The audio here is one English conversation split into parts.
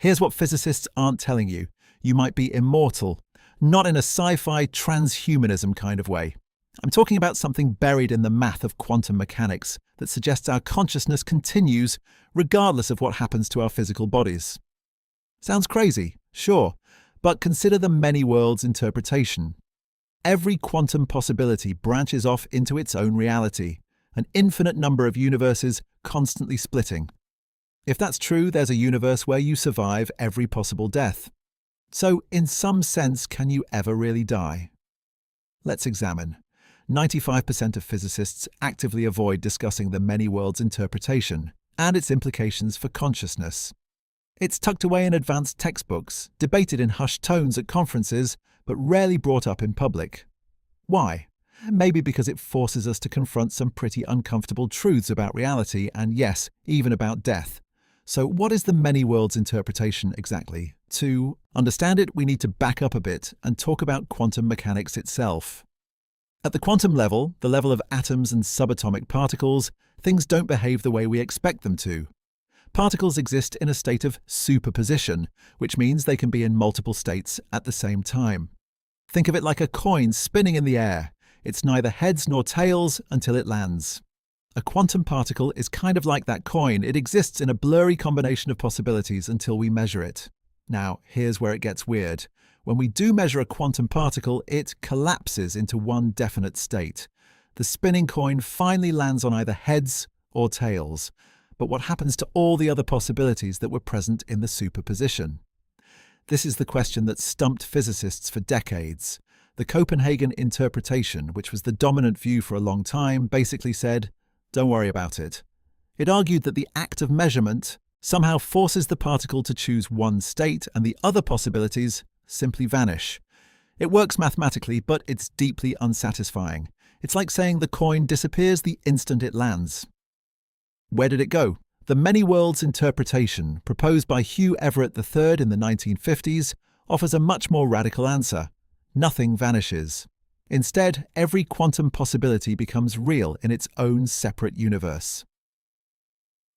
Here's what physicists aren't telling you. You might be immortal, not in a sci-fi transhumanism kind of way. I'm talking about something buried in the math of quantum mechanics that suggests our consciousness continues regardless of what happens to our physical bodies. Sounds crazy, sure, but consider the many worlds interpretation. Every quantum possibility branches off into its own reality, an infinite number of universes constantly splitting. If that's true, there's a universe where you survive every possible death. So, in some sense, can you ever really die? Let's examine. 95% of physicists actively avoid discussing the many worlds interpretation and its implications for consciousness. It's tucked away in advanced textbooks, debated in hushed tones at conferences, but rarely brought up in public. Why? Maybe because it forces us to confront some pretty uncomfortable truths about reality and, yes, even about death. So what is the many worlds interpretation exactly? To understand it, we need to back up a bit and talk about quantum mechanics itself. At the quantum level, the level of atoms and subatomic particles, things don't behave the way we expect them to. Particles exist in a state of superposition, which means they can be in multiple states at the same time. Think of it like a coin spinning in the air. It's neither heads nor tails until it lands. A quantum particle is kind of like that coin. It exists in a blurry combination of possibilities until we measure it. Now, here's where it gets weird. When we do measure a quantum particle, it collapses into one definite state. The spinning coin finally lands on either heads or tails. But what happens to all the other possibilities that were present in the superposition? This is the question that stumped physicists for decades. The Copenhagen interpretation, which was the dominant view for a long time, basically said, don't worry about it. It argued that the act of measurement somehow forces the particle to choose one state and the other possibilities simply vanish. It works mathematically, but it's deeply unsatisfying. It's like saying the coin disappears the instant it lands. Where did it go? The many worlds interpretation, proposed by Hugh Everett III in the 1950s, offers a much more radical answer. Nothing vanishes. Instead, every quantum possibility becomes real in its own separate universe.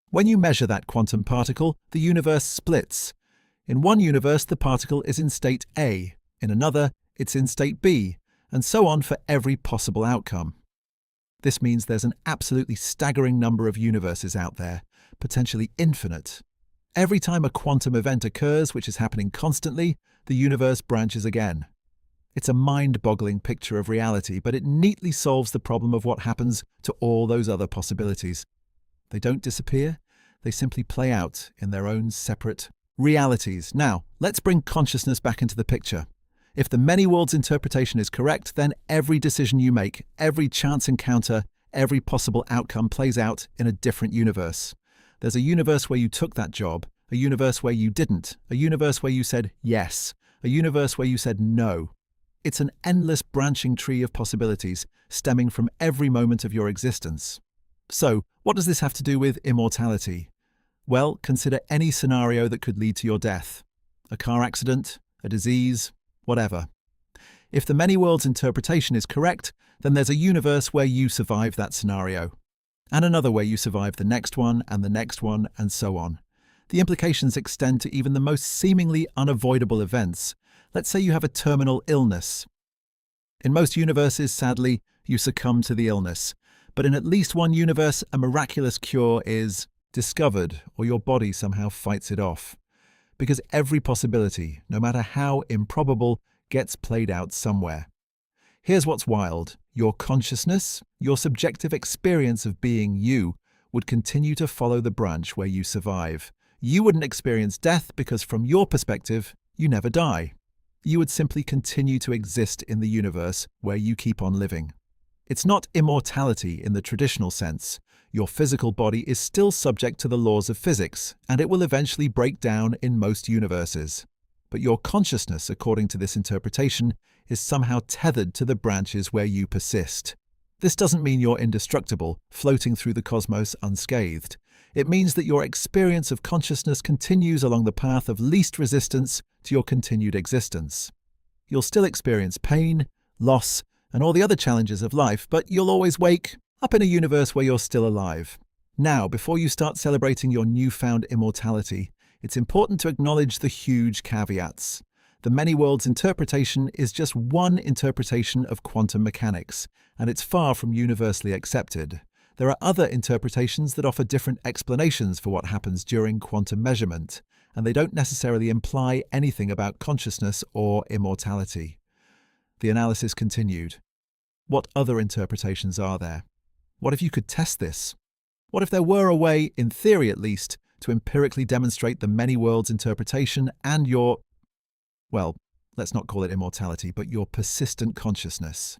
When you measure that quantum particle, the universe splits. In one universe, the particle is in state A. In another, it's in state B, and so on for every possible outcome. This means there's an absolutely staggering number of universes out there, potentially infinite. Every time a quantum event occurs, which is happening constantly, the universe branches again. It's a mind-boggling picture of reality, but it neatly solves the problem of what happens to all those other possibilities. They don't disappear, they simply play out in their own separate realities. Now, let's bring consciousness back into the picture. If the many worlds interpretation is correct, then every decision you make, every chance encounter, every possible outcome plays out in a different universe. There's a universe where you took that job, a universe where you didn't, a universe where you said yes, a universe where you said no. It's an endless branching tree of possibilities stemming from every moment of your existence. So, what does this have to do with immortality? Well, consider any scenario that could lead to your death. A car accident, a disease, whatever. If the many worlds interpretation is correct, then there's a universe where you survive that scenario, and another where you survive the next one, and so on. The implications extend to even the most seemingly unavoidable events. Let's say you have a terminal illness. In most universes, sadly, you succumb to the illness, but in at least one universe, a miraculous cure is discovered, or your body somehow fights it off. Because every possibility, no matter how improbable, gets played out somewhere. Here's what's wild. Your consciousness, your subjective experience of being you, would continue to follow the branch where you survive. You wouldn't experience death because from your perspective, you never die. You would simply continue to exist in the universe where you keep on living. It's not immortality in the traditional sense. Your physical body is still subject to the laws of physics, and it will eventually break down in most universes. But your consciousness, according to this interpretation, is somehow tethered to the branches where you persist. This doesn't mean you're indestructible, floating through the cosmos unscathed. It means that your experience of consciousness continues along the path of least resistance to your continued existence. You'll still experience pain, loss, and all the other challenges of life, but you'll always wake up in a universe where you're still alive. Now, before you start celebrating your newfound immortality, it's important to acknowledge the huge caveats. The many worlds interpretation is just one interpretation of quantum mechanics, and it's far from universally accepted. There are other interpretations that offer different explanations for what happens during quantum measurement, and they don't necessarily imply anything about consciousness or immortality. The analysis continued. What other interpretations are there? What if you could test this? What if there were a way, in theory at least, to empirically demonstrate the many worlds interpretation and your, well, let's not call it immortality, but your persistent consciousness?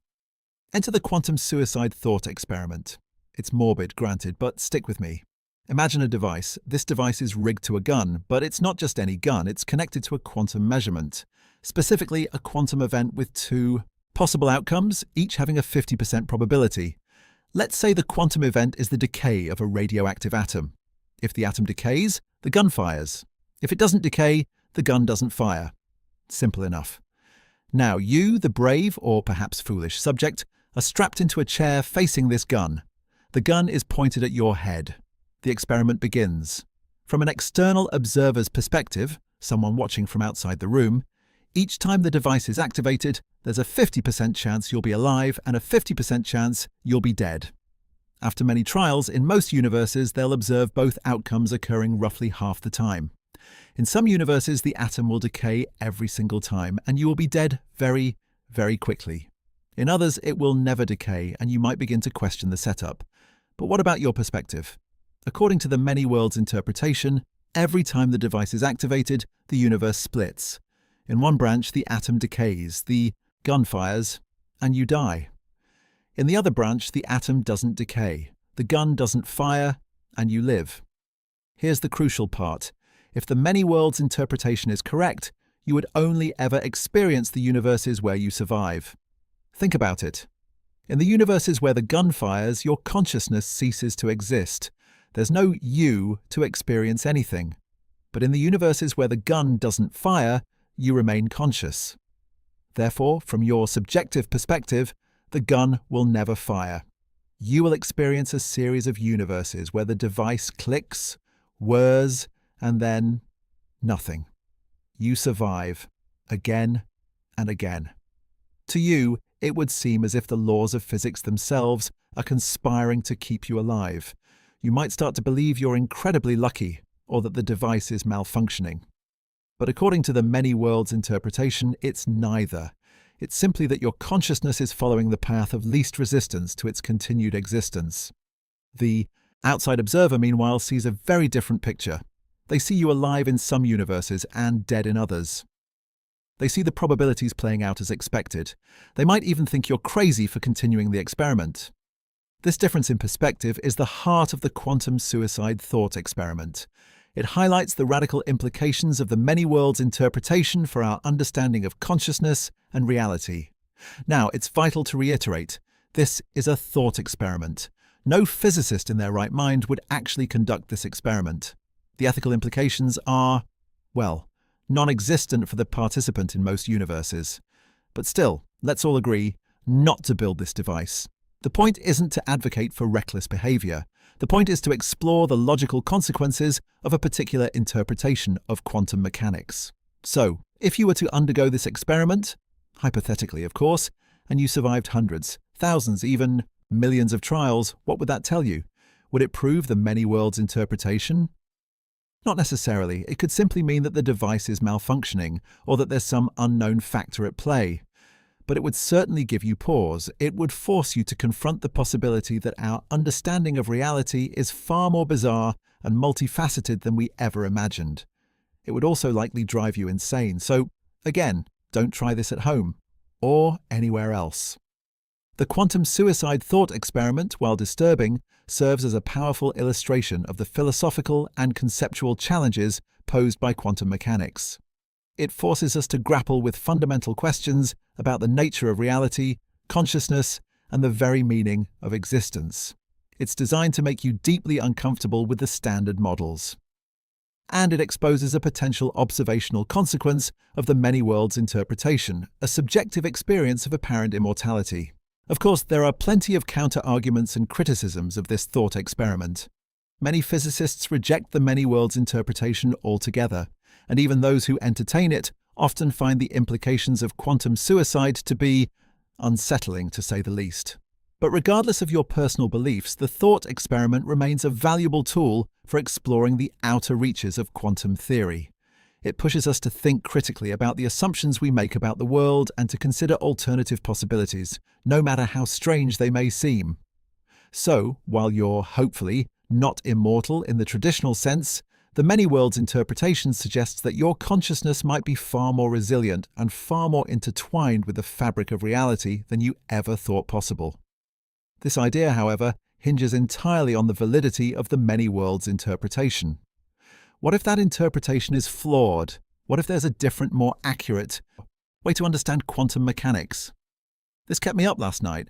Enter the quantum suicide thought experiment. It's morbid, granted, but stick with me. Imagine a device. This device is rigged to a gun, but it's not just any gun, it's connected to a quantum measurement. Specifically, a quantum event with two possible outcomes, each having a 50% probability. Let's say the quantum event is the decay of a radioactive atom. If the atom decays, the gun fires. If it doesn't decay, the gun doesn't fire. Simple enough. Now you, the brave or perhaps foolish subject, are strapped into a chair facing this gun. The gun is pointed at your head. The experiment begins. From an external observer's perspective, someone watching from outside the room, each time the device is activated, there's a 50% chance you'll be alive and a 50% chance you'll be dead. After many trials, in most universes, they'll observe both outcomes occurring roughly half the time. In some universes, the atom will decay every single time, and you will be dead very, very quickly. In others, it will never decay, and you might begin to question the setup. But what about your perspective? According to the many worlds interpretation, every time the device is activated, the universe splits. In one branch, the atom decays, the gun fires, and you die. In the other branch, the atom doesn't decay, the gun doesn't fire, and you live. Here's the crucial part. If the many worlds interpretation is correct, you would only ever experience the universes where you survive. Think about it. In the universes where the gun fires, your consciousness ceases to exist. There's no you to experience anything. But in the universes where the gun doesn't fire, you remain conscious. Therefore, from your subjective perspective, the gun will never fire. You will experience a series of universes where the device clicks, whirs, and then nothing. You survive, again and again. To you, it would seem as if the laws of physics themselves are conspiring to keep you alive. You might start to believe you're incredibly lucky, or that the device is malfunctioning. But according to the many worlds interpretation, it's neither. It's simply that your consciousness is following the path of least resistance to its continued existence. The outside observer, meanwhile, sees a very different picture. They see you alive in some universes and dead in others. They see the probabilities playing out as expected. They might even think you're crazy for continuing the experiment. This difference in perspective is the heart of the quantum suicide thought experiment. It highlights the radical implications of the many worlds interpretation for our understanding of consciousness and reality. Now, it's vital to reiterate, this is a thought experiment. No physicist in their right mind would actually conduct this experiment. The ethical implications are, well, non-existent for the participant in most universes. But still, let's all agree not to build this device. The point isn't to advocate for reckless behavior. The point is to explore the logical consequences of a particular interpretation of quantum mechanics. So, if you were to undergo this experiment, hypothetically of course, and you survived hundreds, thousands, even millions of trials, what would that tell you? Would it prove the many worlds interpretation? Not necessarily. It could simply mean that the device is malfunctioning, or that there's some unknown factor at play. But it would certainly give you pause. It would force you to confront the possibility that our understanding of reality is far more bizarre and multifaceted than we ever imagined. It would also likely drive you insane. So, again, don't try this at home or anywhere else. The quantum suicide thought experiment, while disturbing, serves as a powerful illustration of the philosophical and conceptual challenges posed by quantum mechanics. It forces us to grapple with fundamental questions about the nature of reality, consciousness, and the very meaning of existence. It's designed to make you deeply uncomfortable with the standard models. And it exposes a potential observational consequence of the many worlds interpretation, a subjective experience of apparent immortality. Of course, there are plenty of counter-arguments and criticisms of this thought experiment. Many physicists reject the many worlds interpretation altogether, and even those who entertain it often find the implications of quantum suicide to be unsettling, to say the least. But regardless of your personal beliefs, the thought experiment remains a valuable tool for exploring the outer reaches of quantum theory. It pushes us to think critically about the assumptions we make about the world and to consider alternative possibilities, no matter how strange they may seem. So, while you're, hopefully, not immortal in the traditional sense, the many worlds interpretation suggests that your consciousness might be far more resilient and far more intertwined with the fabric of reality than you ever thought possible. This idea, however, hinges entirely on the validity of the many worlds interpretation. What if that interpretation is flawed? What if there's a different, more accurate way to understand quantum mechanics? This kept me up last night.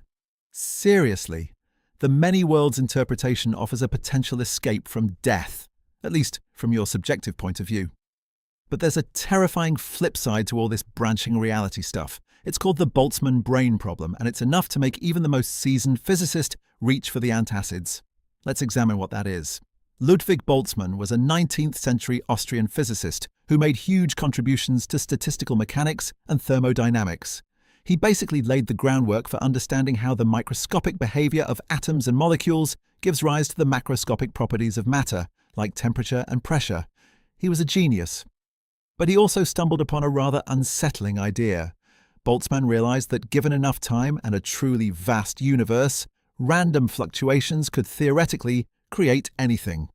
Seriously, the many worlds interpretation offers a potential escape from death, at least from your subjective point of view. But there's a terrifying flip side to all this branching reality stuff. It's called the Boltzmann brain problem, and it's enough to make even the most seasoned physicist reach for the antacids. Let's examine what that is. Ludwig Boltzmann was a 19th century Austrian physicist who made huge contributions to statistical mechanics and thermodynamics. He basically laid the groundwork for understanding how the microscopic behavior of atoms and molecules gives rise to the macroscopic properties of matter, like temperature and pressure. He was a genius. But he also stumbled upon a rather unsettling idea. Boltzmann realized that given enough time and a truly vast universe, random fluctuations could theoretically create anything.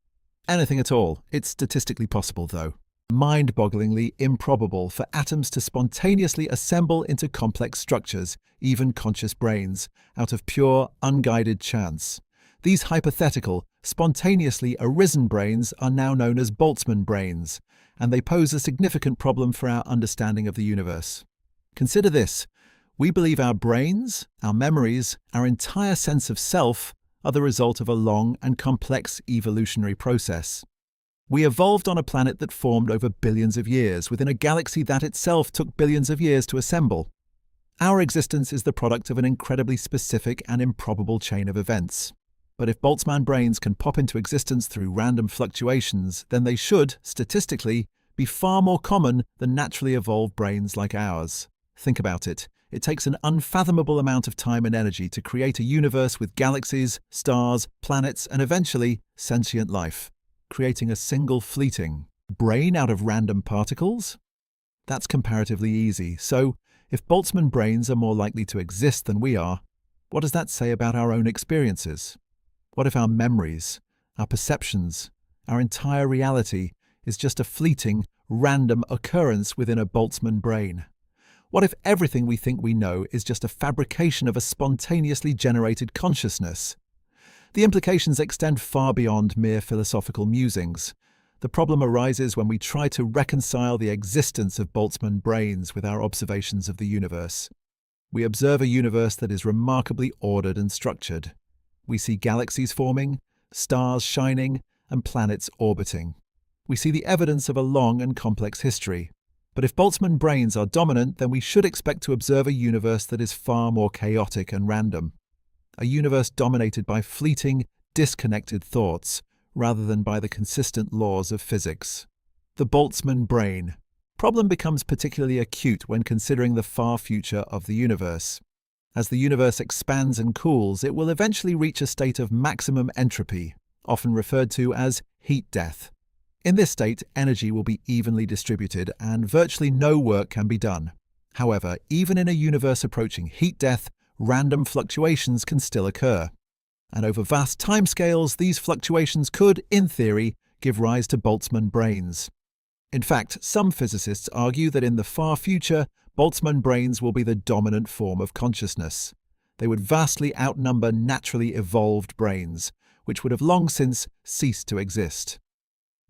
Anything at all. It's statistically possible, though. Mind-bogglingly improbable for atoms to spontaneously assemble into complex structures, even conscious brains, out of pure, unguided chance. These hypothetical, spontaneously arisen brains are now known as Boltzmann brains, and they pose a significant problem for our understanding of the universe. Consider this. We believe our brains, our memories, our entire sense of self are the result of a long and complex evolutionary process. We evolved on a planet that formed over billions of years within a galaxy that itself took billions of years to assemble. Our existence is the product of an incredibly specific and improbable chain of events. But if Boltzmann brains can pop into existence through random fluctuations, then they should, statistically, be far more common than naturally evolved brains like ours. Think about it. It takes an unfathomable amount of time and energy to create a universe with galaxies, stars, planets, and eventually sentient life. Creating a single fleeting brain out of random particles? That's comparatively easy. So, if Boltzmann brains are more likely to exist than we are, what does that say about our own experiences? What if our memories, our perceptions, our entire reality is just a fleeting, random occurrence within a Boltzmann brain? What if everything we think we know is just a fabrication of a spontaneously generated consciousness? The implications extend far beyond mere philosophical musings. The problem arises when we try to reconcile the existence of Boltzmann brains with our observations of the universe. We observe a universe that is remarkably ordered and structured. We see galaxies forming, stars shining, and planets orbiting. We see the evidence of a long and complex history. But if Boltzmann brains are dominant, then we should expect to observe a universe that is far more chaotic and random. A universe dominated by fleeting, disconnected thoughts, rather than by the consistent laws of physics. The Boltzmann brain problem becomes particularly acute when considering the far future of the universe. As the universe expands and cools, it will eventually reach a state of maximum entropy, often referred to as heat death. In this state, energy will be evenly distributed and virtually no work can be done. However, even in a universe approaching heat death, random fluctuations can still occur. And over vast timescales, these fluctuations could, in theory, give rise to Boltzmann brains. In fact, some physicists argue that in the far future, Boltzmann brains will be the dominant form of consciousness. They would vastly outnumber naturally evolved brains, which would have long since ceased to exist.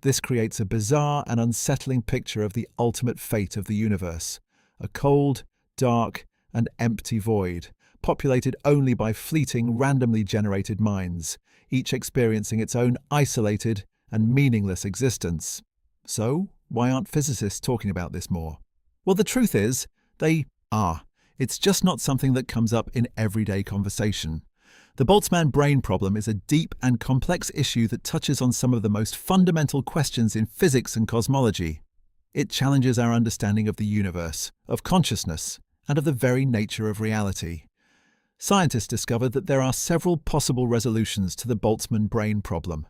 This creates a bizarre and unsettling picture of the ultimate fate of the universe, a cold, dark, and empty void, populated only by fleeting, randomly generated minds, each experiencing its own isolated and meaningless existence. So, why aren't physicists talking about this more? Well, the truth is, they are. It's just not something that comes up in everyday conversation. The Boltzmann brain problem is a deep and complex issue that touches on some of the most fundamental questions in physics and cosmology. It challenges our understanding of the universe, of consciousness, and of the very nature of reality. Scientists discovered that there are several possible resolutions to the Boltzmann brain problem.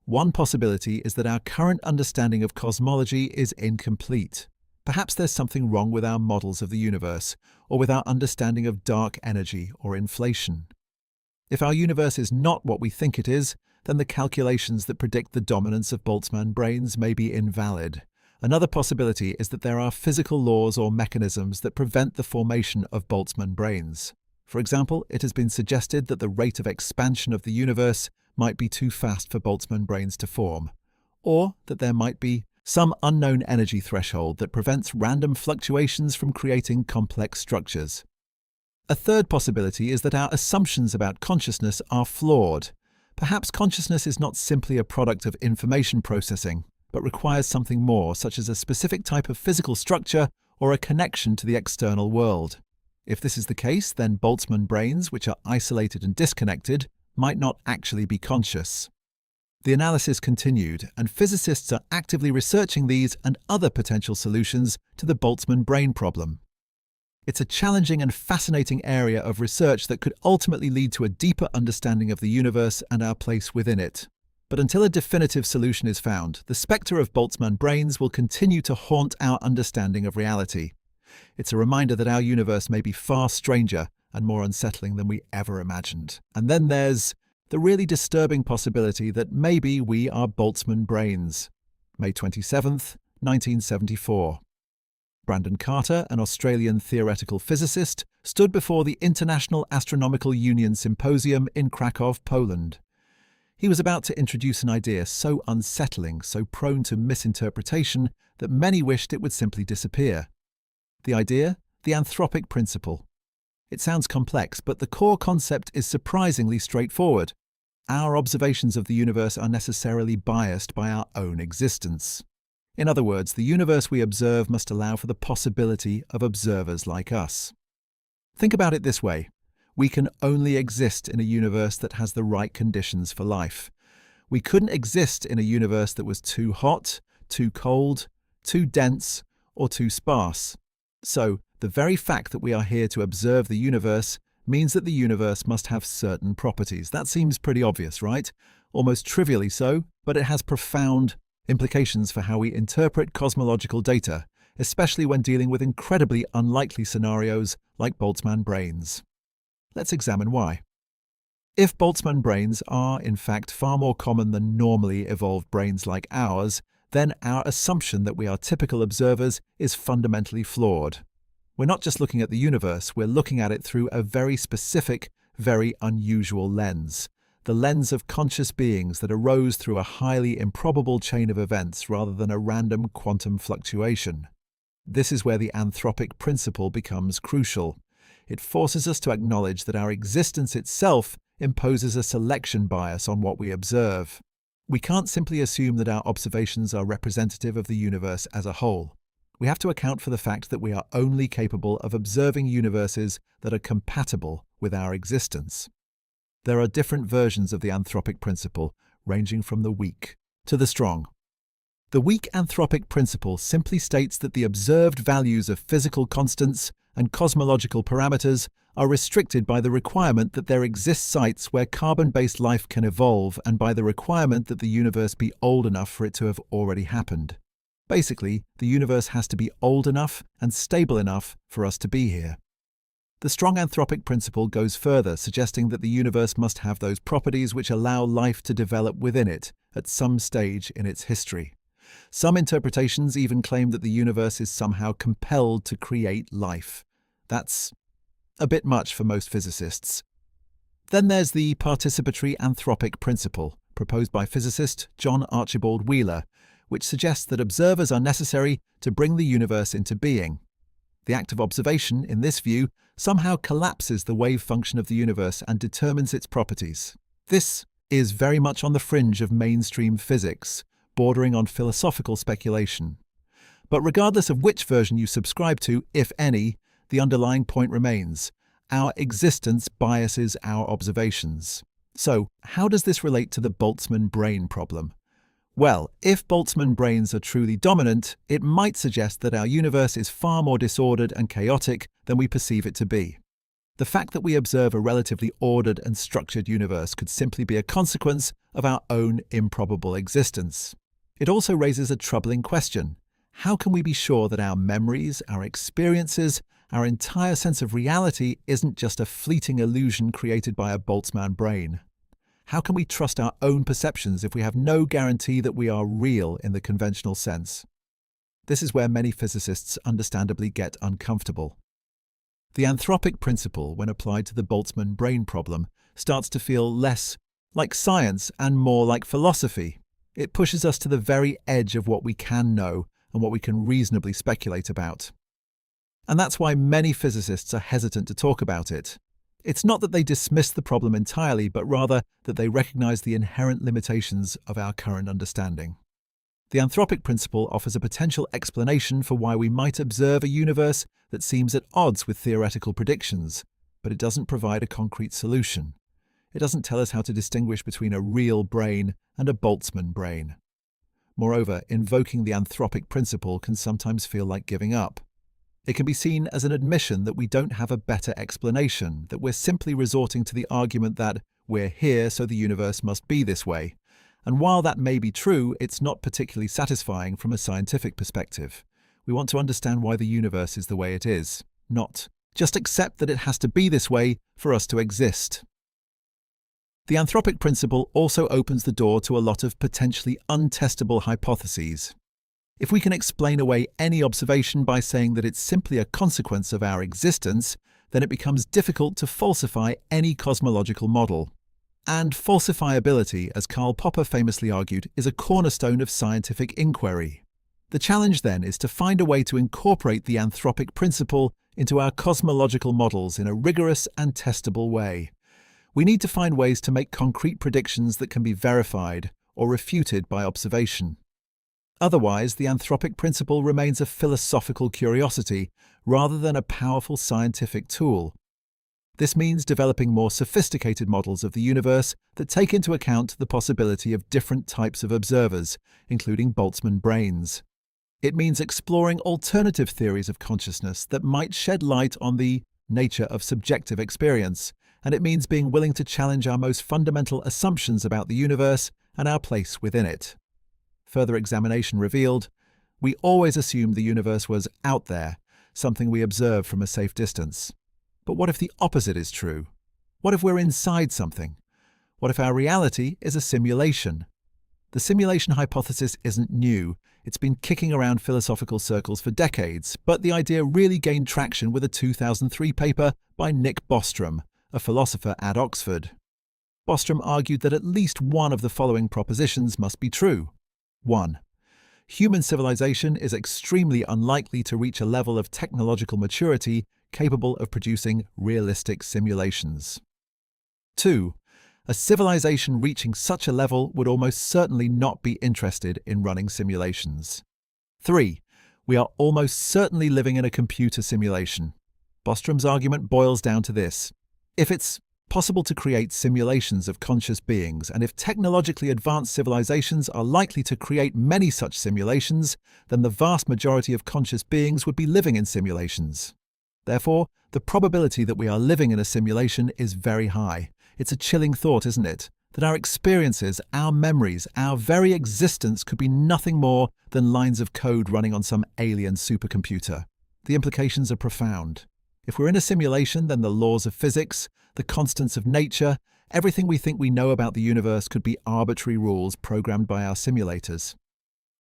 One possibility is that our current understanding of cosmology is incomplete. Perhaps there's something wrong with our models of the universe, or with our understanding of dark energy or inflation. If our universe is not what we think it is, then the calculations that predict the dominance of Boltzmann brains may be invalid. Another possibility is that there are physical laws or mechanisms that prevent the formation of Boltzmann brains. For example, it has been suggested that the rate of expansion of the universe might be too fast for Boltzmann brains to form, or that there might be some unknown energy threshold that prevents random fluctuations from creating complex structures. A third possibility is that our assumptions about consciousness are flawed. Perhaps consciousness is not simply a product of information processing, but requires something more, such as a specific type of physical structure or a connection to the external world. If this is the case, then Boltzmann brains, which are isolated and disconnected, might not actually be conscious. The analysis continued, and physicists are actively researching these and other potential solutions to the Boltzmann brain problem. It's a challenging and fascinating area of research that could ultimately lead to a deeper understanding of the universe and our place within it. But until a definitive solution is found, the spectre of Boltzmann brains will continue to haunt our understanding of reality. It's a reminder that our universe may be far stranger and more unsettling than we ever imagined. And then there's the really disturbing possibility that maybe we are Boltzmann brains. May 27th, 1974. Brandon Carter, an Australian theoretical physicist, stood before the International Astronomical Union Symposium in Krakow, Poland. He was about to introduce an idea so unsettling, so prone to misinterpretation, that many wished it would simply disappear. The idea? The anthropic principle. It sounds complex, but the core concept is surprisingly straightforward. Our observations of the universe are necessarily biased by our own existence. In other words, the universe we observe must allow for the possibility of observers like us. Think about it this way. We can only exist in a universe that has the right conditions for life. We couldn't exist in a universe that was too hot, too cold, too dense, or too sparse. So, the very fact that we are here to observe the universe means that the universe must have certain properties. That seems pretty obvious, right? Almost trivially so, but it has profound implications for how we interpret cosmological data, especially when dealing with incredibly unlikely scenarios like Boltzmann brains. Let's examine why. If Boltzmann brains are, in fact, far more common than normally evolved brains like ours, then our assumption that we are typical observers is fundamentally flawed. We're not just looking at the universe, we're looking at it through a very specific, very unusual lens. The lens of conscious beings that arose through a highly improbable chain of events rather than a random quantum fluctuation. This is where the anthropic principle becomes crucial. It forces us to acknowledge that our existence itself imposes a selection bias on what we observe. We can't simply assume that our observations are representative of the universe as a whole. We have to account for the fact that we are only capable of observing universes that are compatible with our existence. There are different versions of the anthropic principle, ranging from the weak to the strong. The weak anthropic principle simply states that the observed values of physical constants and cosmological parameters are restricted by the requirement that there exist sites where carbon-based life can evolve and by the requirement that the universe be old enough for it to have already happened. Basically, the universe has to be old enough and stable enough for us to be here. The strong anthropic principle goes further, suggesting that the universe must have those properties which allow life to develop within it at some stage in its history. Some interpretations even claim that the universe is somehow compelled to create life. That's a bit much for most physicists. Then there's the participatory anthropic principle, proposed by physicist John Archibald Wheeler, which suggests that observers are necessary to bring the universe into being. The act of observation, in this view, somehow collapses the wave function of the universe and determines its properties. This is very much on the fringe of mainstream physics, bordering on philosophical speculation. But regardless of which version you subscribe to, if any, the underlying point remains. our existence biases our observations. So, how does this relate to the Boltzmann brain problem? Well, if Boltzmann brains are truly dominant, it might suggest that our universe is far more disordered and chaotic than we perceive it to be. The fact that we observe a relatively ordered and structured universe could simply be a consequence of our own improbable existence. It also raises a troubling question. How can we be sure that our memories, our experiences, our entire sense of reality isn't just a fleeting illusion created by a Boltzmann brain? How can we trust our own perceptions if we have no guarantee that we are real in the conventional sense? This is where many physicists understandably get uncomfortable. The anthropic principle, when applied to the Boltzmann brain problem, starts to feel less like science and more like philosophy. It pushes us to the very edge of what we can know and what we can reasonably speculate about. And that's why many physicists are hesitant to talk about it. It's not that they dismiss the problem entirely, but rather that they recognize the inherent limitations of our current understanding. The anthropic principle offers a potential explanation for why we might observe a universe that seems at odds with theoretical predictions, but it doesn't provide a concrete solution. It doesn't tell us how to distinguish between a real brain and a Boltzmann brain. Moreover, invoking the anthropic principle can sometimes feel like giving up. It can be seen as an admission that we don't have a better explanation, that we're simply resorting to the argument that we're here so the universe must be this way. And while that may be true, it's not particularly satisfying from a scientific perspective. We want to understand why the universe is the way it is, not just accept that it has to be this way for us to exist. The anthropic principle also opens the door to a lot of potentially untestable hypotheses. If we can explain away any observation by saying that it's simply a consequence of our existence, then it becomes difficult to falsify any cosmological model. And falsifiability, as Karl Popper famously argued, is a cornerstone of scientific inquiry. The challenge then is to find a way to incorporate the anthropic principle into our cosmological models in a rigorous and testable way. We need to find ways to make concrete predictions that can be verified or refuted by observation. Otherwise, the anthropic principle remains a philosophical curiosity rather than a powerful scientific tool. This means developing more sophisticated models of the universe that take into account the possibility of different types of observers, including Boltzmann brains. It means exploring alternative theories of consciousness that might shed light on the nature of subjective experience, and it means being willing to challenge our most fundamental assumptions about the universe and our place within it. Further examination revealed, we always assumed the universe was out there, something we observe from a safe distance. But what if the opposite is true? What if we're inside something? What if our reality is a simulation? The simulation hypothesis isn't new. It's been kicking around philosophical circles for decades, but the idea really gained traction with a 2003 paper by Nick Bostrom, a philosopher at Oxford. Bostrom argued that at least one of the following propositions must be true. 1. Human civilization is extremely unlikely to reach a level of technological maturity capable of producing realistic simulations. 2. A civilization reaching such a level would almost certainly not be interested in running simulations. 3. We are almost certainly living in a computer simulation. Bostrom's argument boils down to this. If it's possible to create simulations of conscious beings, and if technologically advanced civilizations are likely to create many such simulations, then the vast majority of conscious beings would be living in simulations. Therefore, the probability that we are living in a simulation is very high. It's a chilling thought, isn't it? That our experiences, our memories, our very existence could be nothing more than lines of code running on some alien supercomputer. The implications are profound. If we're in a simulation, then the laws of physics, the constants of nature, everything we think we know about the universe could be arbitrary rules programmed by our simulators.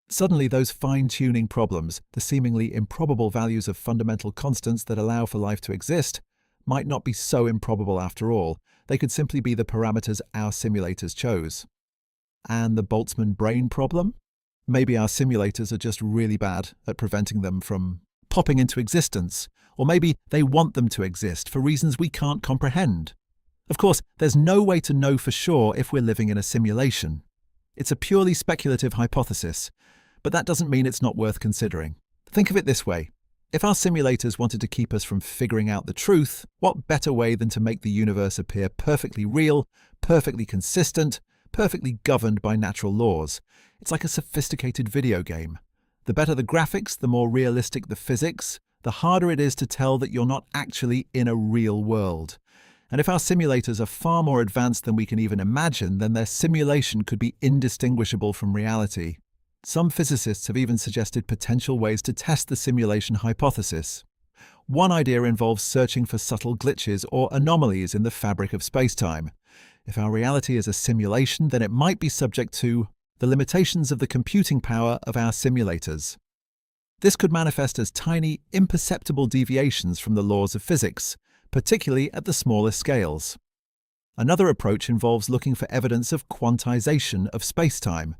Suddenly, those fine-tuning problems, the seemingly improbable values of fundamental constants that allow for life to exist, might not be so improbable after all. They could simply be the parameters our simulators chose. And the Boltzmann brain problem? Maybe our simulators are just really bad at preventing them from popping into existence, or maybe they want them to exist for reasons we can't comprehend. Of course, there's no way to know for sure if we're living in a simulation. It's a purely speculative hypothesis, but that doesn't mean it's not worth considering. Think of it this way. If our simulators wanted to keep us from figuring out the truth, what better way than to make the universe appear perfectly real, perfectly consistent, perfectly governed by natural laws? It's like a sophisticated video game. The better the graphics, the more realistic the physics, the harder it is to tell that you're not actually in a real world. And if our simulators are far more advanced than we can even imagine, then their simulation could be indistinguishable from reality. Some physicists have even suggested potential ways to test the simulation hypothesis. One idea involves searching for subtle glitches or anomalies in the fabric of space-time. If our reality is a simulation, then it might be subject to the limitations of the computing power of our simulators. This could manifest as tiny, imperceptible deviations from the laws of physics, particularly at the smallest scales. Another approach involves looking for evidence of quantization of space-time.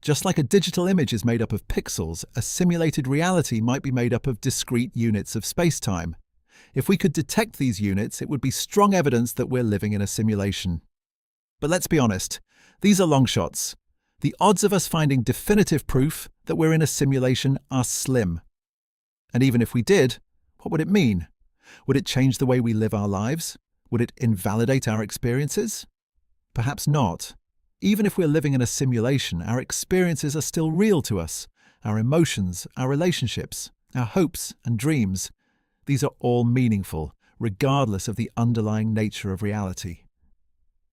Just like a digital image is made up of pixels, a simulated reality might be made up of discrete units of space-time. If we could detect these units, it would be strong evidence that we're living in a simulation. But let's be honest, these are long shots. The odds of us finding definitive proof that we're in a simulation are slim. And even if we did, what would it mean? Would it change the way we live our lives? Would it invalidate our experiences? Perhaps not. Even if we're living in a simulation, our experiences are still real to us. Our emotions, our relationships, our hopes and dreams, these are all meaningful, regardless of the underlying nature of reality.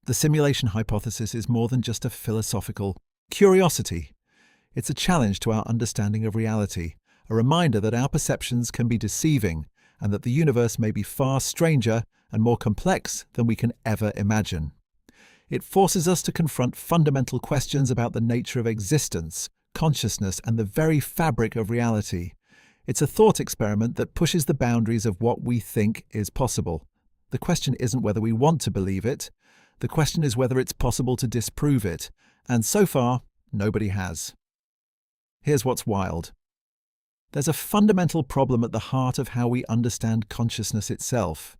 The simulation hypothesis is more than just a philosophical curiosity. It's a challenge to our understanding of reality, a reminder that our perceptions can be deceiving and that the universe may be far stranger and more complex than we can ever imagine. It forces us to confront fundamental questions about the nature of existence, consciousness, and the very fabric of reality. It's a thought experiment that pushes the boundaries of what we think is possible. The question isn't whether we want to believe it. The question is whether it's possible to disprove it. And so far, nobody has. Here's what's wild. There's a fundamental problem at the heart of how we understand consciousness itself.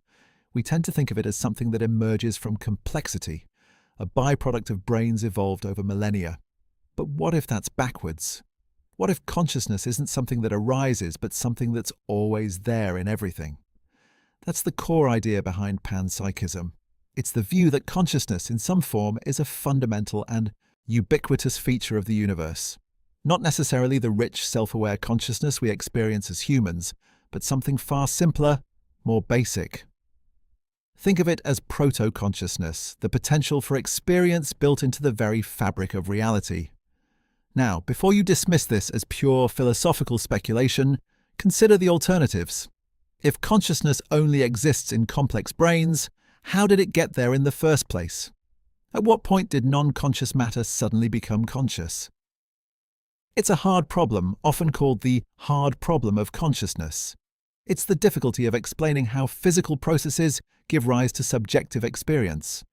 We tend to think of it as something that emerges from complexity, a byproduct of brains evolved over millennia. But what if that's backwards? What if consciousness isn't something that arises, but something that's always there in everything? That's the core idea behind panpsychism. It's the view that consciousness in some form is a fundamental and ubiquitous feature of the universe. Not necessarily the rich, self-aware consciousness we experience as humans, but something far simpler, more basic. Think of it as proto-consciousness, the potential for experience built into the very fabric of reality. Now, before you dismiss this as pure philosophical speculation, consider the alternatives. If consciousness only exists in complex brains, how did it get there in the first place? At what point did non-conscious matter suddenly become conscious? It's a hard problem, often called the hard problem of consciousness. It's the difficulty of explaining how physical processes give rise to subjective experience.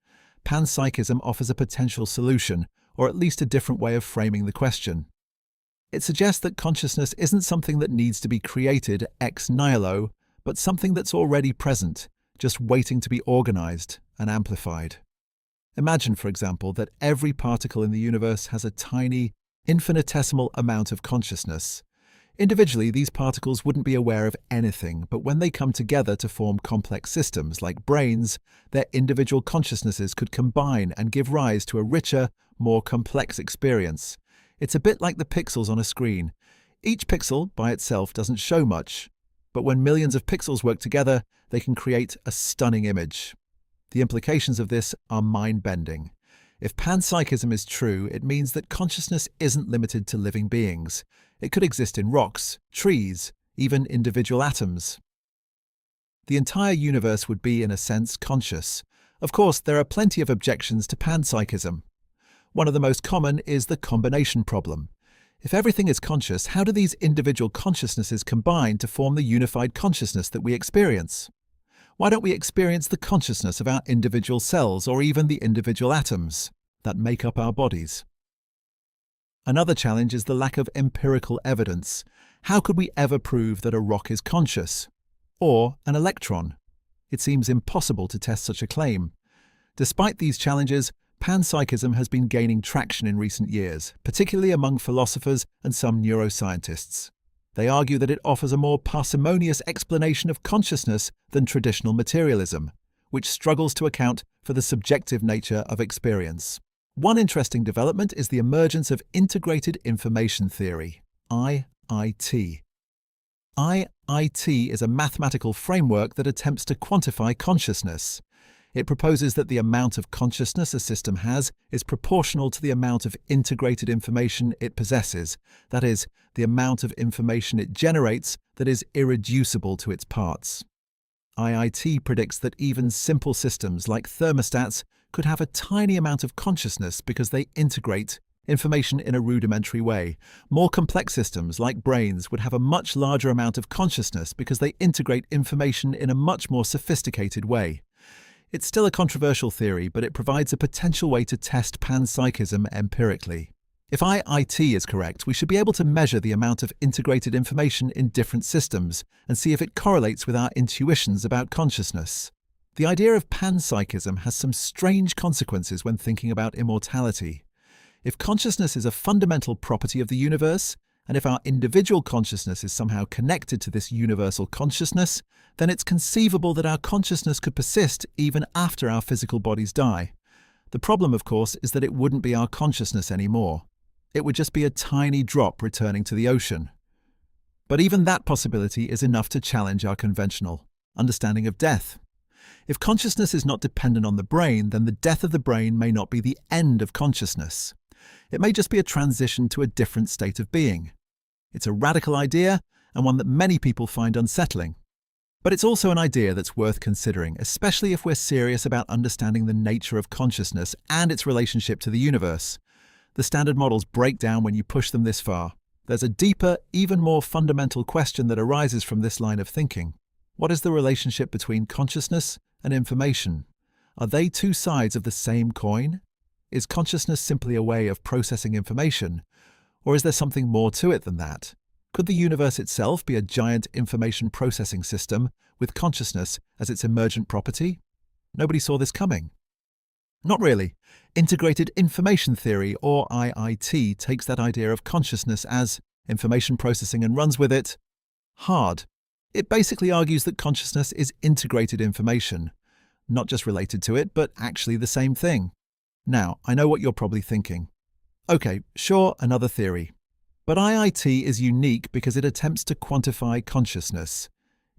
Panpsychism offers a potential solution, or at least a different way of framing the question. It suggests that consciousness isn't something that needs to be created ex nihilo, but something that's already present, just waiting to be organized and amplified. Imagine, for example, that every particle in the universe has a tiny, infinitesimal amount of consciousness. Individually, these particles wouldn't be aware of anything, but when they come together to form complex systems like brains, their individual consciousnesses could combine and give rise to a richer, more complex experience. It's a bit like the pixels on a screen. Each pixel by itself doesn't show much, but when millions of pixels work together, they can create a stunning image. The implications of this are mind-bending. If panpsychism is true, it means that consciousness isn't limited to living beings. It could exist in rocks, trees, even individual atoms. The entire universe would be, in a sense, conscious. Of course, there are plenty of objections to panpsychism. One of the most common is the combination problem. If everything is conscious, how do these individual consciousnesses combine to form the unified consciousness that we experience? Why don't we experience the consciousness of our individual cells or even the individual atoms that make up our bodies? Another challenge is the lack of empirical evidence. How could we ever prove that a rock is conscious? Or an electron? It seems impossible to test such a claim. Despite these challenges, panpsychism has been gaining traction in recent years, particularly among philosophers and some neuroscientists. They argue that it offers a more parsimonious explanation of consciousness than traditional materialism, which struggles to account for the subjective nature of experience. One interesting development is the emergence of integrated information theory, IIT. IIT is a mathematical framework that attempts to quantify consciousness. It proposes that the amount of consciousness a system has is proportional to the amount of integrated information it possesses, that is, the amount of information it generates that is irreducible to its parts. IIT predicts that even simple systems like thermostats could have a tiny amount of consciousness because they integrate information in a rudimentary way. More complex systems like brains would have a much larger amount of consciousness because they integrate information in a much more sophisticated way. It's still a controversial theory, but it provides a potential way to test panpsychism empirically. If IIT is correct, we should be able to measure the amount of integrated information in different systems and see if it correlates with our intuitions about consciousness. The idea of panpsychism has some strange consequences when thinking about immortality. If consciousness is a fundamental property of the universe, and if our individual consciousness is somehow connected to this universal consciousness, then it's conceivable that our consciousness could persist even after our physical bodies die. The problem, of course, is that it wouldn't be our consciousness anymore. It would just be a tiny drop returning to the ocean. But even that possibility is enough to challenge our conventional understanding of death. If consciousness is not dependent on the brain, then the death of the brain may not be the end of consciousness. It may just be a transition to a different state of being. It's a radical idea, and one that many people find unsettling. But it's also an idea that's worth considering, especially if we're serious about understanding the nature of consciousness and its relationship to the universe. The standard models break down when you push them this far. There's a deeper, even more fundamental question that arises from this line of thinking. What is the relationship between consciousness and information? Are they two sides of the same coin? Is consciousness simply a way of processing information? Or is there something more to it than that? Could the universe itself be a giant information processing system with consciousness as its emergent property? Nobody saw this coming. Not really. Integrated information theory, or IIT, takes that idea of consciousness as information processing and runs with it hard. It basically argues that consciousness is integrated information, not just related to it, but actually the same thing. Now, I know what you're probably thinking. Okay, sure, another theory. But IIT is unique because it attempts to quantify consciousness.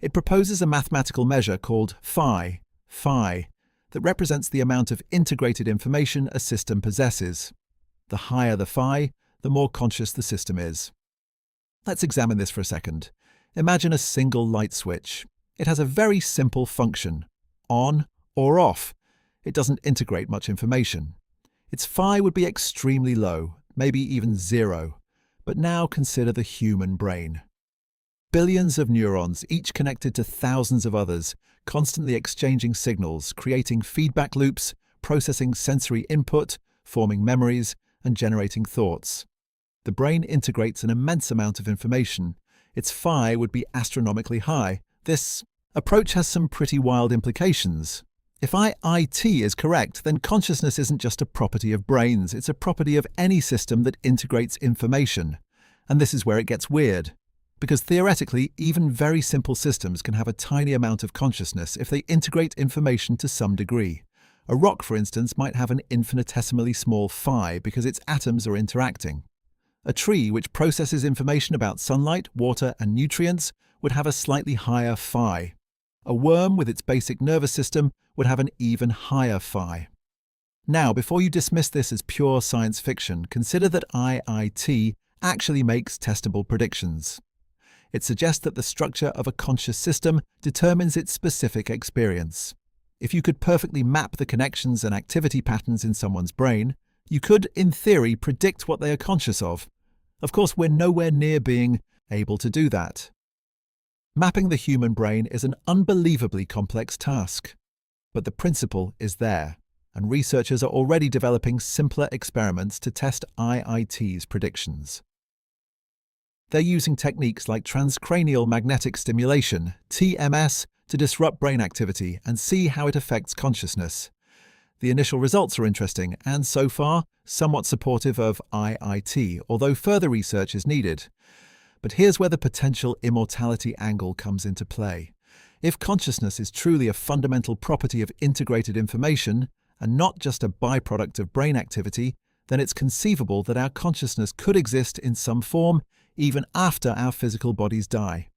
It proposes a mathematical measure called phi, that represents the amount of integrated information a system possesses. The higher the phi, the more conscious the system is. Let's examine this for a second. Imagine a single light switch. It has a very simple function, on or off. It doesn't integrate much information. Its phi would be extremely low, maybe even zero. But now consider the human brain. Billions of neurons, each connected to thousands of others, constantly exchanging signals, creating feedback loops, processing sensory input, forming memories, and generating thoughts. The brain integrates an immense amount of information. Its phi would be astronomically high. This approach has some pretty wild implications. If IIT is correct, then consciousness isn't just a property of brains, it's a property of any system that integrates information. And this is where it gets weird. Because theoretically, even very simple systems can have a tiny amount of consciousness if they integrate information to some degree. A rock, for instance, might have an infinitesimally small phi because its atoms are interacting. A tree, which processes information about sunlight, water, and nutrients, would have a slightly higher phi. A worm with its basic nervous system would have an even higher phi. Now, before you dismiss this as pure science fiction, consider that IIT actually makes testable predictions. It suggests that the structure of a conscious system determines its specific experience. If you could perfectly map the connections and activity patterns in someone's brain, you could, in theory, predict what they are conscious of. Of course, we're nowhere near being able to do that. Mapping the human brain is an unbelievably complex task. But the principle is there, and researchers are already developing simpler experiments to test IIT's predictions. They're using techniques like transcranial magnetic stimulation, TMS, to disrupt brain activity and see how it affects consciousness. The initial results are interesting and, so far, somewhat supportive of IIT, although further research is needed. But here's where the potential immortality angle comes into play. If consciousness is truly a fundamental property of integrated information, and not just a byproduct of brain activity, then it's conceivable that our consciousness could exist in some form even after our physical bodies die.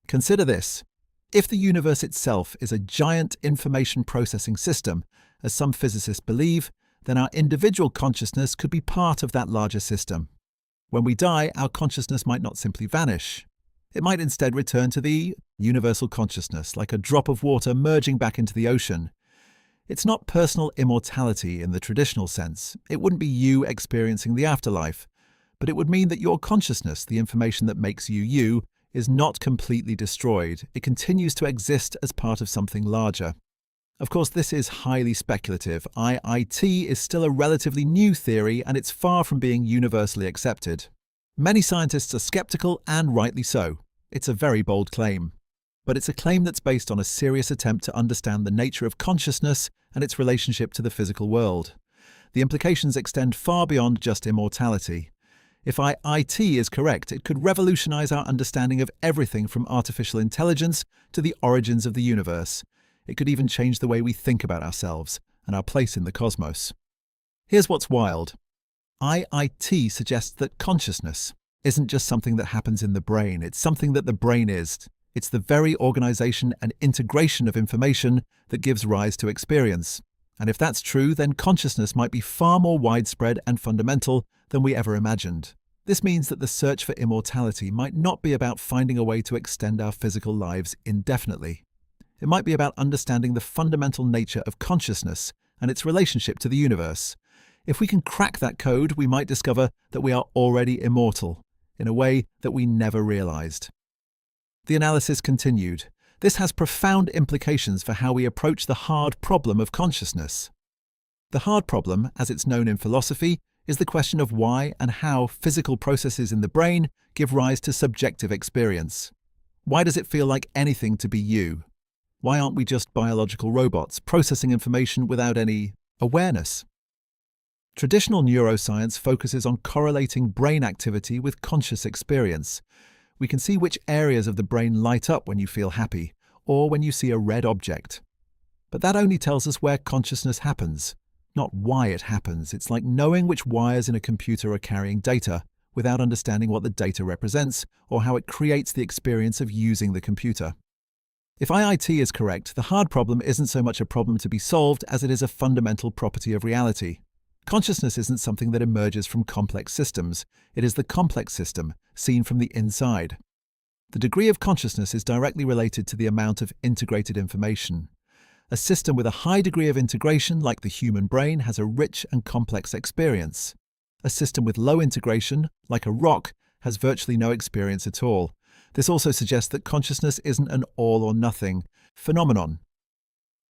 Consider this. If the universe itself is a giant information processing system, as some physicists believe, then our individual consciousness could be part of that larger system. When we die, our consciousness might not simply vanish. It might instead return to the universal consciousness, like a drop of water merging back into the ocean. It's not personal immortality in the traditional sense. It wouldn't be you experiencing the afterlife, but it would mean that your consciousness, the information that makes you you, is not completely destroyed. It continues to exist as part of something larger. Of course, this is highly speculative. IIT is still a relatively new theory, and it's far from being universally accepted. Many scientists are skeptical, and rightly so. It's a very bold claim. But it's a claim that's based on a serious attempt to understand the nature of consciousness and its relationship to the physical world. The implications extend far beyond just immortality. If IIT is correct, it could revolutionize our understanding of everything from artificial intelligence to the origins of the universe. It could even change the way we think about ourselves and our place in the cosmos. Here's what's wild. IIT suggests that consciousness isn't just something that happens in the brain, it's something that the brain is. It's the very organization and integration of information that gives rise to experience. And if that's true, then consciousness might be far more widespread and fundamental than we ever imagined. This means that the search for immortality might not be about finding a way to extend our physical lives indefinitely. It might be about understanding the fundamental nature of consciousness and its relationship to the universe. If we can crack that code, we might discover that we are already immortal, in a way that we never realized. The analysis continued. This has profound implications for how we approach the hard problem of consciousness. The hard problem, as it's known in philosophy, is the question of why and how physical processes in the brain give rise to subjective experience. Why does it feel like anything to be you? Why aren't we just biological robots processing information without any awareness? Traditional neuroscience focuses on correlating brain activity with conscious experience. We can see which areas of the brain light up when you feel happy, or when you see a red object. But that only tells us where consciousness happens, not why it happens. It's like knowing which wires in a computer are carrying data, without understanding what the data represents, or how it creates the experience of using the computer. If IIT is correct, the hard problem isn't so much a problem to be solved as it is a fundamental property of reality. Consciousness isn't something that emerges from complex systems. It is the complex system, seen from the inside. The degree of consciousness is directly related to the amount of integrated information. A system with a high degree of integration, like the human brain, has a rich and complex experience. A system with low integration, like a rock, has virtually no experience at all. This also suggests that consciousness isn't an all-or-nothing phenomenon.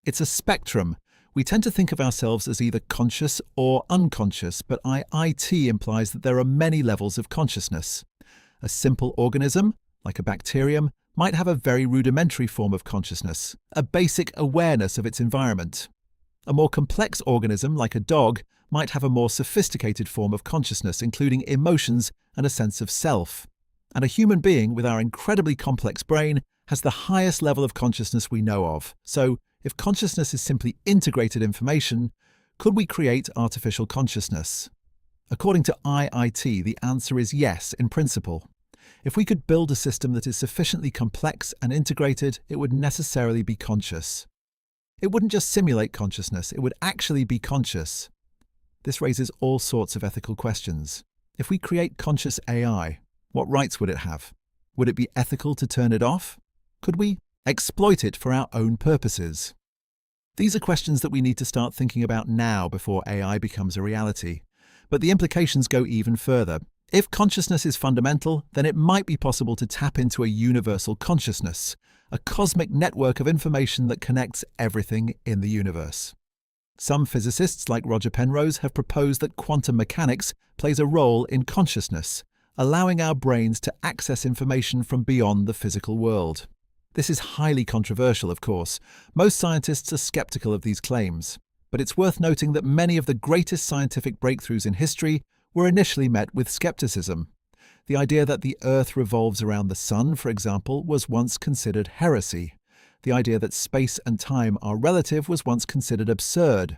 It's a spectrum. We tend to think of ourselves as either conscious or unconscious, but IIT implies that there are many levels of consciousness. A simple organism, like a bacterium, might have a very rudimentary form of consciousness, a basic awareness of its environment. A more complex organism, like a dog, might have a more sophisticated form of consciousness, including emotions and a sense of self. And a human being, with our incredibly complex brain, has the highest level of consciousness we know of. So, if consciousness is simply integrated information, could we create artificial consciousness? According to IIT, the answer is yes, in principle. If we could build a system that is sufficiently complex and integrated, it would necessarily be conscious. It wouldn't just simulate consciousness, it would actually be conscious. This raises all sorts of ethical questions. If we create conscious AI, what rights would it have? Would it be ethical to turn it off? Could we exploit it for our own purposes? These are questions that we need to start thinking about now before AI becomes a reality. But the implications go even further. If consciousness is fundamental, then it might be possible to tap into a universal consciousness, a cosmic network of information that connects everything in the universe. Some physicists, like Roger Penrose, have proposed that quantum mechanics plays a role in consciousness, allowing our brains to access information from beyond the physical world. This is highly controversial, of course. Most scientists are skeptical of these claims, but it's worth noting that many of the greatest scientific breakthroughs in history were initially met with skepticism. The idea that the Earth revolves around the Sun, for example, was once considered heresy. The idea that space and time are relative was once considered absurd.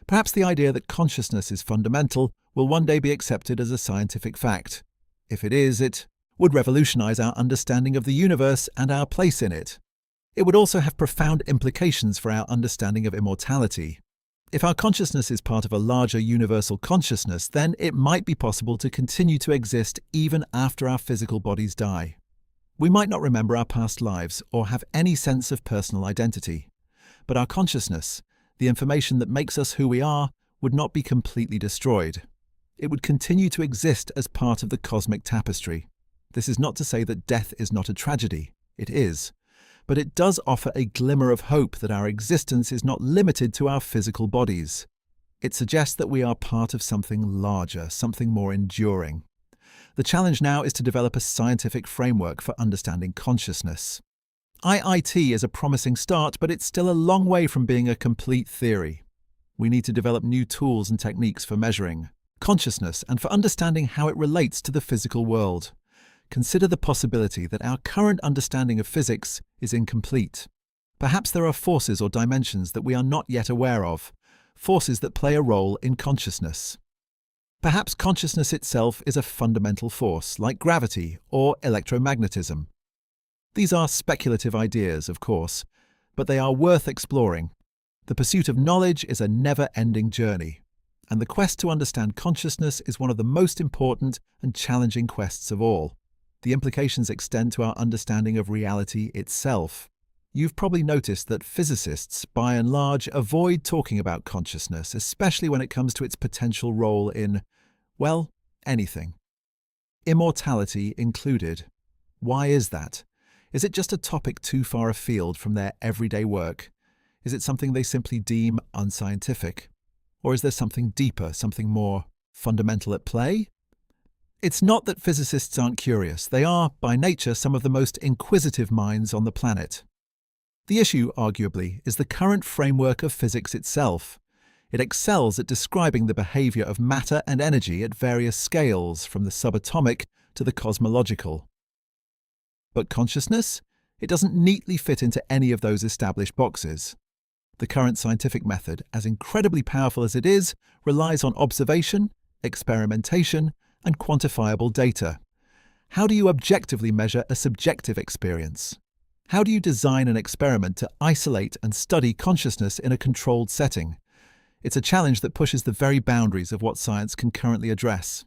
Perhaps the idea that consciousness is fundamental will one day be accepted as a scientific fact. If it is, it would revolutionize our understanding of the universe and our place in it. It would also have profound implications for our understanding of immortality. If our consciousness is part of a larger universal consciousness, then it might be possible to continue to exist even after our physical bodies die. We might not remember our past lives or have any sense of personal identity, but our consciousness, the information that makes us who we are, would not be completely destroyed. It would continue to exist as part of the cosmic tapestry. This is not to say that death is not a tragedy. It is. But it does offer a glimmer of hope that our existence is not limited to our physical bodies. It suggests that we are part of something larger, something more enduring. The challenge now is to develop a scientific framework for understanding consciousness. IIT is a promising start, but it's still a long way from being a complete theory. We need to develop new tools and techniques for measuring consciousness and for understanding how it relates to the physical world. Consider the possibility that our current understanding of physics is incomplete. Perhaps there are forces or dimensions that we are not yet aware of, forces that play a role in consciousness. Perhaps consciousness itself is a fundamental force, like gravity or electromagnetism. These are speculative ideas, of course, but they are worth exploring. The pursuit of knowledge is a never-ending journey, and the quest to understand consciousness is one of the most important and challenging quests of all. The implications extend to our understanding of reality itself. You've probably noticed that physicists, by and large, avoid talking about consciousness, especially when it comes to its potential role in, well, anything. Immortality included. Why is that? Is it just a topic too far afield from their everyday work? Is it something they simply deem unscientific? Or is there something deeper, something more fundamental at play? It's not that physicists aren't curious. They are, by nature, some of the most inquisitive minds on the planet. The issue, arguably, is the current framework of physics itself. It excels at describing the behavior of matter and energy at various scales, from the subatomic to the cosmological. But consciousness? It doesn't neatly fit into any of those established boxes. The current scientific method, as incredibly powerful as it is, relies on observation, experimentation, and quantifiable data. How do you objectively measure a subjective experience? How do you design an experiment to isolate and study consciousness in a controlled setting? It's a challenge that pushes the very boundaries of what science can currently address.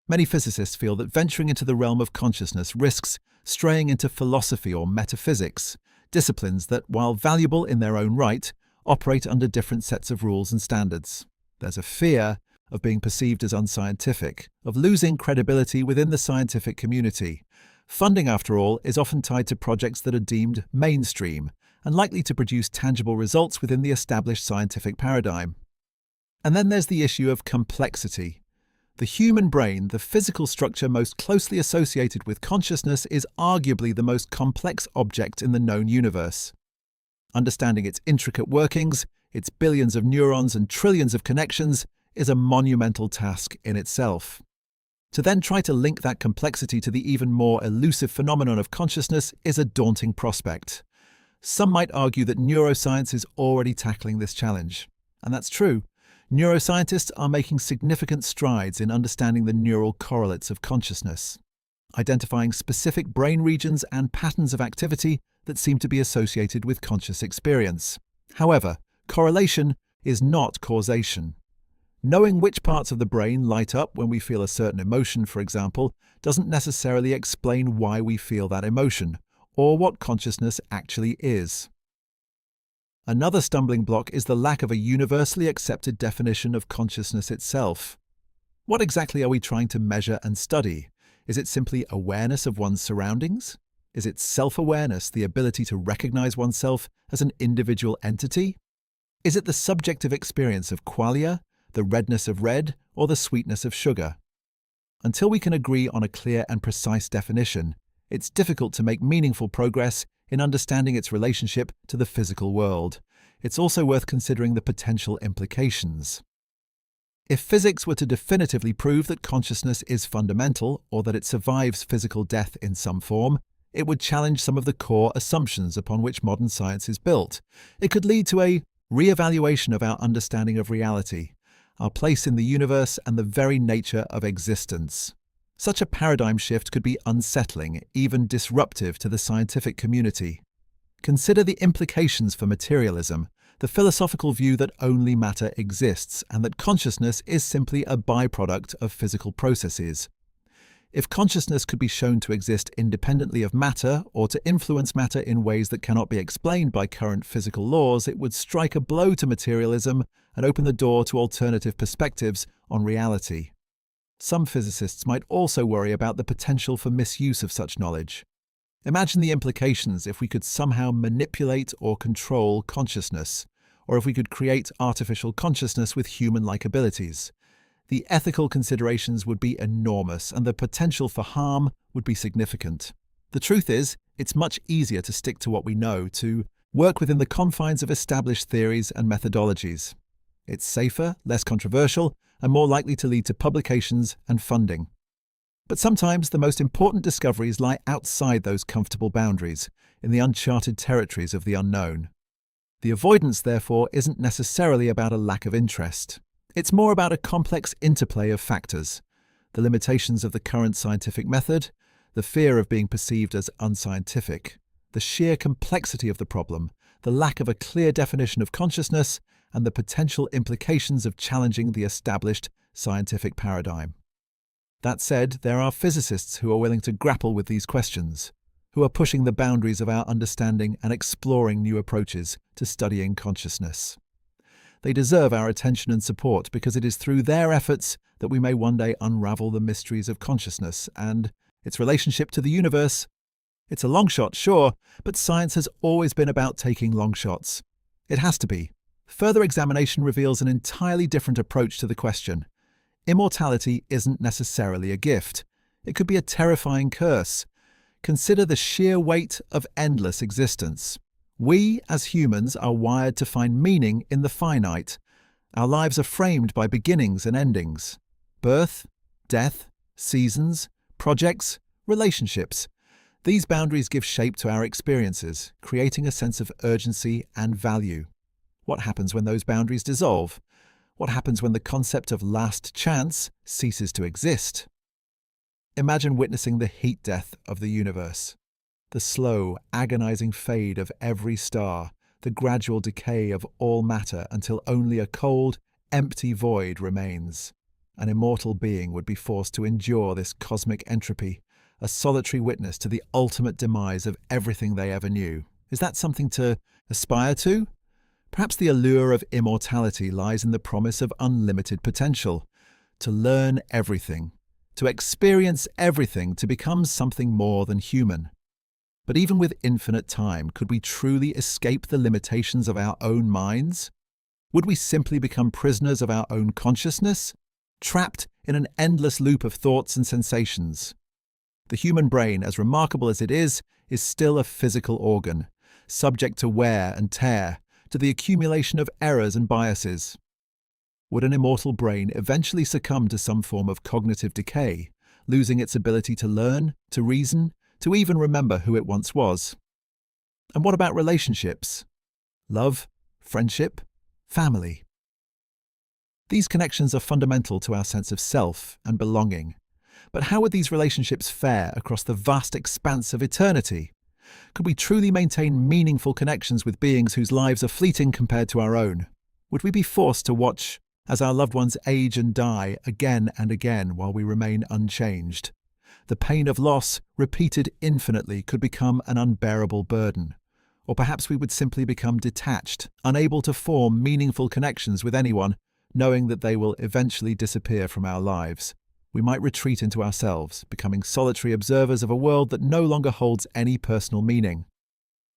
Many physicists feel that venturing into the realm of consciousness risks straying into philosophy or metaphysics, disciplines that, while valuable in their own right, operate under different sets of rules and standards. There's a fear of being perceived as unscientific, of losing credibility within the scientific community. Funding, after all, is often tied to projects that are deemed mainstream and likely to produce tangible results within the established scientific paradigm. And then there's the issue of complexity. The human brain, the physical structure most closely associated with consciousness, is arguably the most complex object in the known universe. Understanding its intricate workings, its billions of neurons and trillions of connections, is a monumental task in itself. To then try to link that complexity to the even more elusive phenomenon of consciousness is a daunting prospect. Some might argue that neuroscience is already tackling this challenge. And that's true. Neuroscientists are making significant strides in understanding the neural correlates of consciousness, identifying specific brain regions and patterns of activity that seem to be associated with conscious experience. However, correlation is not causation. Knowing which parts of the brain light up when we feel a certain emotion, for example, doesn't necessarily explain why we feel that emotion, or what consciousness actually is. Another stumbling block is the lack of a universally accepted definition of consciousness itself. What exactly are we trying to measure and study? Is it simply awareness of one's surroundings? Is it self-awareness, the ability to recognize oneself as an individual entity? Is it the subjective experience of qualia, the redness of red, or the sweetness of sugar? Until we can agree on a clear and precise definition, it's difficult to make meaningful progress in understanding its relationship to the physical world. It's also worth considering the potential implications. If physics were to definitively prove that consciousness is fundamental, or that it survives physical death in some form, it would challenge some of the core assumptions upon which modern science is built. It could lead to a re-evaluation of our understanding of reality, our place in the universe, and the very nature of existence. Such a paradigm shift could be unsettling, even disruptive to the scientific community. Consider the implications for materialism, the philosophical view that only matter exists and that consciousness is simply a byproduct of physical processes. If consciousness could be shown to exist independently of matter or to influence matter in ways that cannot be explained by current physical laws, it would strike a blow to materialism and open the door to alternative perspectives on reality. Some physicists might also worry about the potential for misuse of such knowledge. Imagine the implications if we could somehow manipulate or control consciousness, or if we could create artificial consciousness with human-like abilities. The ethical considerations would be enormous, and the potential for harm would be significant. The truth is, it's much easier to stick to what we know, to work within the confines of established theories and methodologies. It's safer, less controversial, and more likely to lead to publications and funding. But sometimes the most important discoveries lie outside those comfortable boundaries, in the uncharted territories of the unknown. The avoidance, therefore, isn't necessarily about a lack of interest. It's more about a complex interplay of factors: the limitations of the current scientific method, the fear of being perceived as unscientific, the sheer complexity of the problem, the lack of a clear definition of consciousness, and the potential implications of challenging the established scientific paradigm. That said, there are physicists who are willing to grapple with these questions, who are pushing the boundaries of our understanding and exploring new approaches to studying consciousness. They deserve our attention and support because it is through their efforts that we may one day unravel the mysteries of consciousness and its relationship to the universe. It's a long shot, sure, but science has always been about taking long shots. It has to be. Further examination reveals an entirely different approach to the question. Immortality isn't necessarily a gift. It could be a terrifying curse. Consider the sheer weight of endless existence. We, as humans, are wired to find meaning in the finite. Our lives are framed by beginnings and endings. Birth, death, seasons, projects, relationships. These boundaries give shape to our experiences, creating a sense of urgency and value. What happens when those boundaries dissolve? What happens when the concept of last chance ceases to exist? Imagine witnessing the heat death of the universe. The slow, agonizing fade of every star, the gradual decay of all matter until only a cold, empty void remains. An immortal being would be forced to endure this cosmic entropy, a solitary witness to the ultimate demise of everything they ever knew. Is that something to aspire to? Perhaps the allure of immortality lies in the promise of unlimited potential, to learn everything, to experience everything, to become something more than human. But even with infinite time, could we truly escape the limitations of our own minds? Would we simply become prisoners of our own consciousness, trapped in an endless loop of thoughts and sensations? The human brain, as remarkable as it is still a physical organ, subject to wear and tear, to the accumulation of errors and biases. Would an immortal brain eventually succumb to some form of cognitive decay, losing its ability to learn, to reason, to even remember who it once was? And what about relationships? Love, friendship, family. These connections are fundamental to our sense of self and belonging. But how would these relationships fare across the vast expanse of eternity? Could we truly maintain meaningful connections with beings whose lives are fleeting compared to our own? Would we be forced to watch as our loved ones age and die again and again while we remain unchanged? The pain of loss, repeated infinitely, could become an unbearable burden. Or perhaps we would simply become detached, unable to form meaningful connections with anyone, knowing that they will eventually disappear from our lives. We might retreat into ourselves, becoming solitary observers of a world that no longer holds any personal meaning.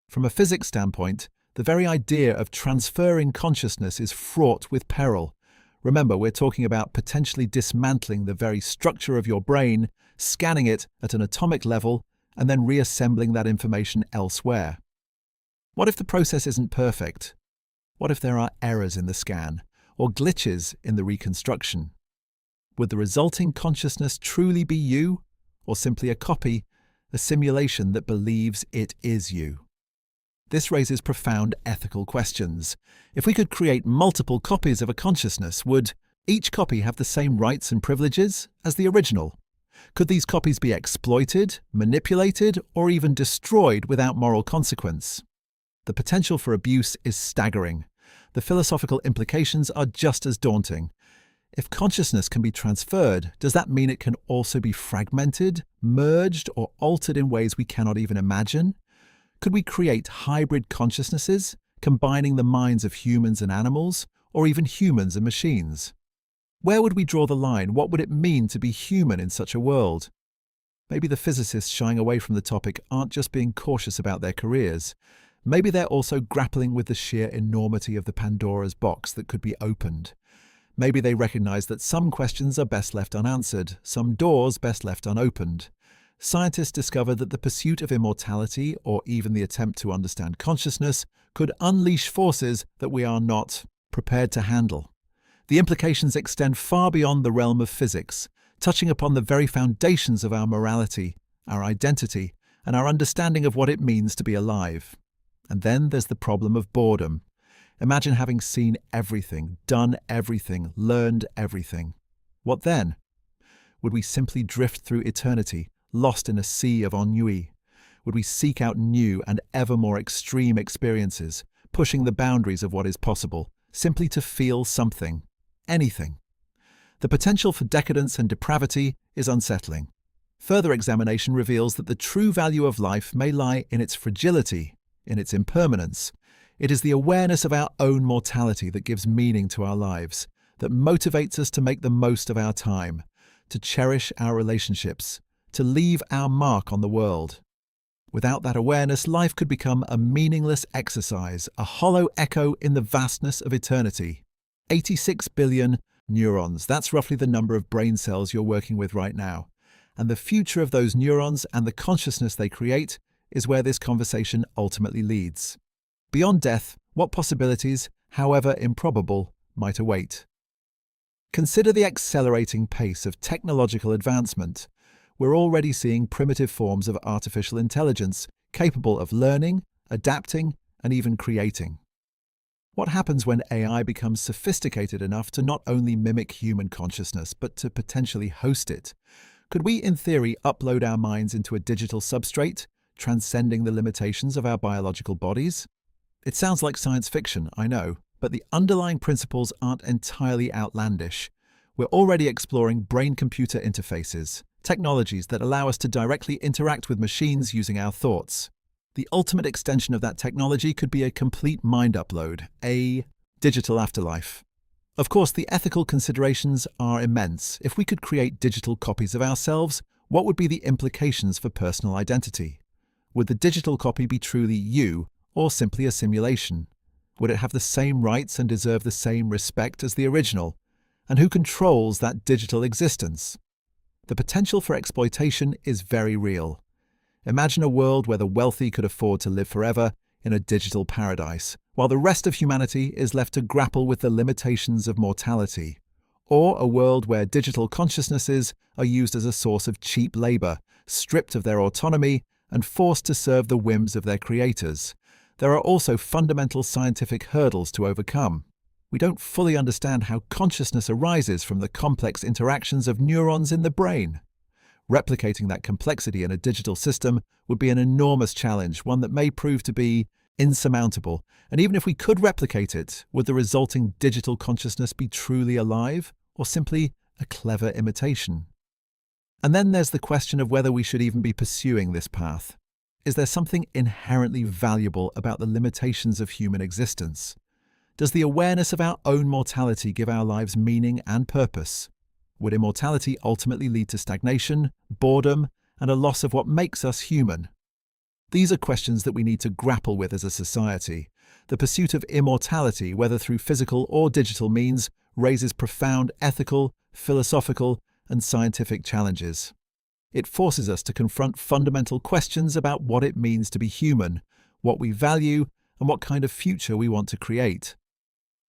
From a physics standpoint, the very idea of transferring consciousness is fraught with peril. Remember, we're talking about potentially dismantling the very structure of your brain, scanning it at an atomic level, and then reassembling that information elsewhere. What if the process isn't perfect? What if there are errors in the scan? or glitches in the reconstruction? Would the resulting consciousness truly be you, or simply a copy, a simulation that believes it is you? This raises profound ethical questions. If we could create multiple copies of a consciousness, would each copy have the same rights and privileges as the original? Could these copies be exploited, manipulated, or even destroyed without moral consequence? The potential for abuse is staggering. The philosophical implications are just as daunting. If consciousness can be transferred, does that mean it can also be fragmented, merged, or altered in ways we cannot even imagine? Could we create hybrid consciousnesses, combining the minds of humans and animals, or even humans and machines? Where would we draw the line? What would it mean to be human in such a world? Maybe the physicists shying away from the topic aren't just being cautious about their careers. Maybe they're also grappling with the sheer enormity of the Pandora's box that could be opened. Maybe they recognize that some questions are best left unanswered, some doors best left unopened. Scientists discovered that the pursuit of immortality, or even the attempt to understand consciousness, could unleash forces that we are not prepared to handle. The implications extend far beyond the realm of physics, touching upon the very foundations of our morality, our identity, and our understanding of what it means to be alive. And then there's the problem of boredom. Imagine having seen everything, done everything, learned everything. What then? Would we simply drift through eternity, lost in a sea of ennui? Would we seek out new and ever more extreme experiences, pushing the boundaries of what is possible, simply to feel something, anything? The potential for decadence and depravity is unsettling. Further examination reveals that the true value of life may lie in its fragility, in its impermanence. It is the awareness of our own mortality that gives meaning to our lives, that motivates us to make the most of our time, to cherish our relationships, to leave our mark on the world. Without that awareness, life could become a meaningless exercise, a hollow echo in the vastness of eternity. 86 billion neurons, that's roughly the number of brain cells you're working with right now. And the future of those neurons and the consciousness they create is where this conversation ultimately leads. Beyond death, what possibilities, however improbable, might await? Consider the accelerating pace of technological advancement. We're already seeing primitive forms of artificial intelligence capable of learning, adapting, and even creating. What happens when AI becomes sophisticated enough to not only mimic human consciousness, but to potentially host it? Could we, in theory, upload our minds into a digital substrate, transcending the limitations of our biological bodies? It sounds like science fiction, I know, but the underlying principles aren't entirely outlandish. We're already exploring brain-computer interfaces, technologies that allow us to directly interact with machines using our thoughts. The ultimate extension of that technology could be a complete mind upload, a digital afterlife. Of course, the ethical considerations are immense. If we could create digital copies of ourselves, what would be the implications for personal identity? Would the digital copy be truly you, or simply a simulation? Would it have the same rights and deserve the same respect as the original? And who controls that digital existence? The potential for exploitation is very real. Imagine a world where the wealthy could afford to live forever in a digital paradise, while the rest of humanity is left to grapple with the limitations of mortality. Or a world where digital consciousnesses are used as a source of cheap labor, stripped of their autonomy and forced to serve the whims of their creators. There are also fundamental scientific hurdles to overcome. We don't fully understand how consciousness arises from the complex interactions of neurons in the brain. Replicating that complexity in a digital system would be an enormous challenge, one that may prove to be insurmountable. And even if we could replicate it, would the resulting digital consciousness be truly alive, or simply a clever imitation? And then there's the question of whether we should even be pursuing this path. Is there something inherently valuable about the limitations of human existence? Does the awareness of our own mortality give our lives meaning and purpose? Would immortality ultimately lead to stagnation, boredom, and a loss of what makes us human? These are questions that we need to grapple with as a society. The pursuit of immortality, whether through physical or digital means, raises profound ethical, philosophical, and scientific challenges. It forces us to confront fundamental questions about what it means to be human, what we value, and what kind of future we want to create.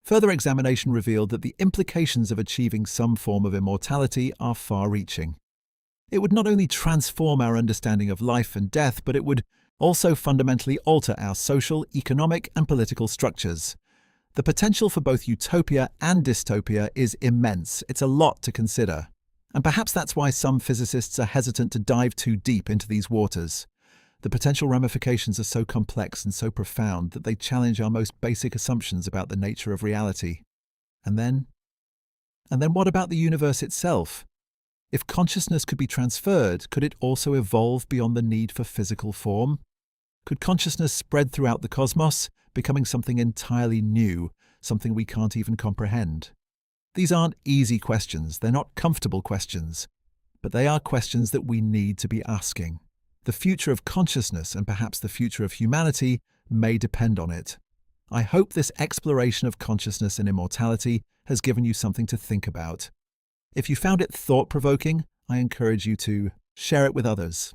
Further examination revealed that the implications of achieving some form of immortality are far-reaching. It would not only transform our understanding of life and death, but it would also fundamentally alter our social, economic, and political structures. The potential for both utopia and dystopia is immense. It's a lot to consider. And perhaps that's why some physicists are hesitant to dive too deep into these waters. The potential ramifications are so complex and so profound that they challenge our most basic assumptions about the nature of reality. And then what about the universe itself? If consciousness could be transferred, could it also evolve beyond the need for physical form? Could consciousness spread throughout the cosmos, becoming something entirely new, something we can't even comprehend? These aren't easy questions, they're not comfortable questions, but they are questions that we need to be asking. The future of consciousness and perhaps the future of humanity may depend on it. I hope this exploration of consciousness and immortality has given you something to think about. If you found it thought-provoking, I encourage you to share it with others.